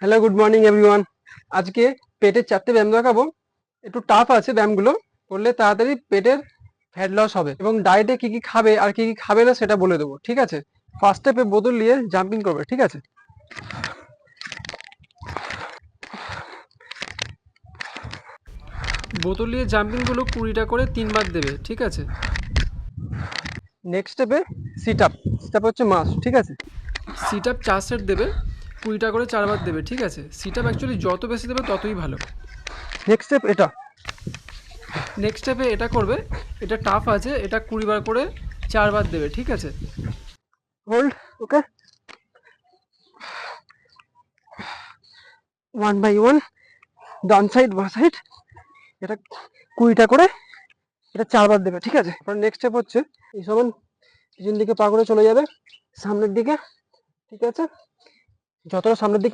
Hello, good morning everyone. আজকে পেটের 4টে ব্যায়াম দেখাবো। একটু টাফ আছে ব্যায়ামগুলো, করলে তাড়াতাড়ি পেটের ফ্যাট লস হবে এবং ডায়েটে কি কি খাবে আর কি কি খাবে না সেটা বলে দেবো, ঠিক আছে? ফার্স্ট স্টেপে বোতল নিয়ে জাম্পিং করবে, ঠিক আছে? বোতল নিয়ে জাম্পিংগুলো 20টা করে 3বার দেবে, ঠিক আছে? নেক্সট স্টেপে সিট আপ। সিট আপ হচ্ছে মাস্ট, ঠিক আছে? সিট আপ 4 সেট দেবে, 20টা করে 4বার দেবে, ঠিক আছে? সিট আপ অ্যাকচুয়ালি যত বেশি দেবে ততই ভালো। নেক্সট স্টেপ এটা। নেক্সট স্টেপে এটা করবে, এটা টাফ আছে, এটা 20বার করে 4বার দেবে, ঠিক আছে? Hold, okay. 1 বাই 1, ডান সাইড বাঁ সাইড, এটা 20টা করে এটা 4বার দেবে, ঠিক আছে? নেক্সট স্টেপ হচ্ছে এই সমান পিছন দিকে পা করে চলে যাবে সামনের দিকে, ঠিক আছে? যতটা সামনের দিকে